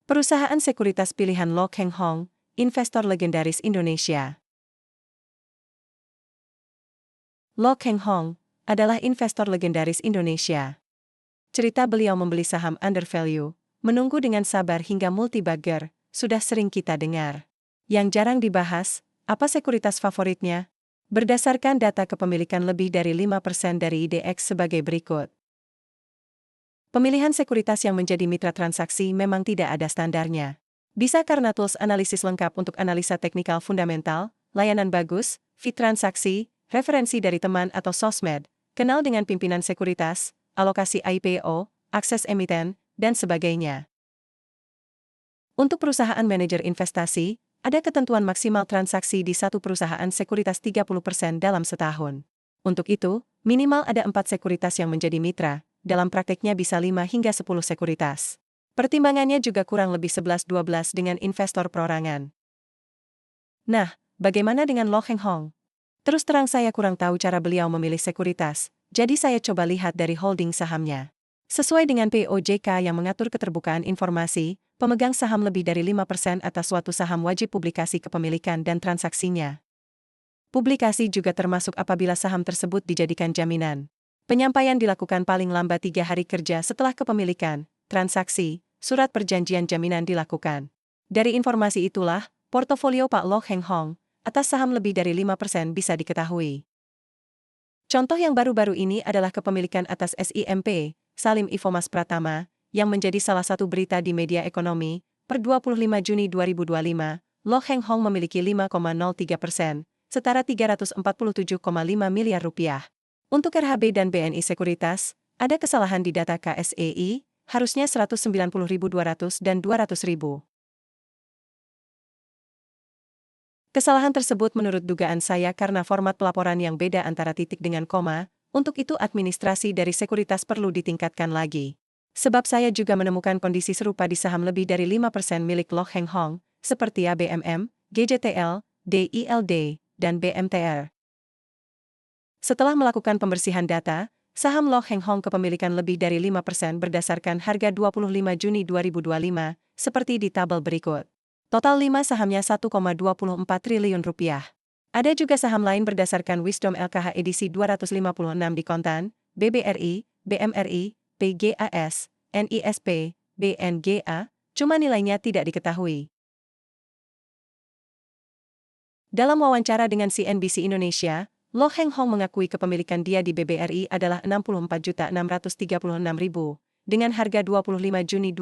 Perusahaan sekuritas pilihan Lo Keng Hong, investor legendaris Indonesia. Lo Keng Hong adalah investor legendaris Indonesia. Cerita beliau membeli saham undervalue, menunggu dengan sabar hingga multi-bagger, sudah sering kita dengar. Yang jarang dibahas, apa sekuritas favoritnya? Berdasarkan data kepemilikan lebih dari 5% dari IDX sebagai berikut. Pemilihan sekuritas yang menjadi mitra transaksi memang tidak ada standarnya. Bisa karena tools analisis lengkap untuk analisa teknikal fundamental, layanan bagus, fee transaksi, referensi dari teman atau sosmed, kenal dengan pimpinan sekuritas, alokasi IPO, akses emiten, dan sebagainya. Untuk perusahaan manajer investasi, ada ketentuan maksimal transaksi di satu perusahaan sekuritas 30% dalam setahun. Untuk itu, minimal ada 4 sekuritas yang menjadi mitra, dalam prakteknya bisa 5 hingga 10 sekuritas. Pertimbangannya juga kurang lebih 11-12 dengan investor perorangan. Nah, bagaimana dengan Lo Keng Hong? Terus terang saya kurang tahu cara beliau memilih sekuritas, jadi saya coba lihat dari holding sahamnya. Sesuai dengan POJK yang mengatur keterbukaan informasi, pemegang saham lebih dari 5% atas suatu saham wajib publikasi kepemilikan dan transaksinya. Publikasi juga termasuk apabila saham tersebut dijadikan jaminan. Penyampaian dilakukan paling lambat 3 hari kerja setelah kepemilikan, transaksi, surat perjanjian jaminan dilakukan. Dari informasi itulah, portofolio Pak Lo Keng Hong atas saham lebih dari 5% bisa diketahui. Contoh yang baru-baru ini adalah kepemilikan atas SIMP, Salim Ifomas Pratama, yang menjadi salah satu berita di media ekonomi. Per 25 Juni 2025, Lo Keng Hong memiliki 5,03%, setara 347,5 miliar rupiah. Untuk RHB dan BNI Sekuritas, ada kesalahan di data KSEI, harusnya 190.200 dan 200.000. Kesalahan tersebut menurut dugaan saya karena format pelaporan yang beda antara titik dengan koma, untuk itu administrasi dari sekuritas perlu ditingkatkan lagi. Sebab saya juga menemukan kondisi serupa di saham lebih dari 5% milik Lo Keng Hong, seperti ABMM, GJTL, DILD, dan BMTR. Setelah melakukan pembersihan data, saham Lo Keng Hong kepemilikan lebih dari 5% berdasarkan harga 25 Juni 2025, seperti di tabel berikut. Total 5 sahamnya 1,24 triliun rupiah. Ada juga saham lain berdasarkan Wisdom LKH edisi 256 di Kontan, BBRI, BMRI, PGAS, NISP, BNGA, cuma nilainya tidak diketahui. Dalam wawancara dengan CNBC Indonesia, Lo Keng Hong mengakui kepemilikan dia di BBRI adalah 64.636.000, dengan harga 25 Juni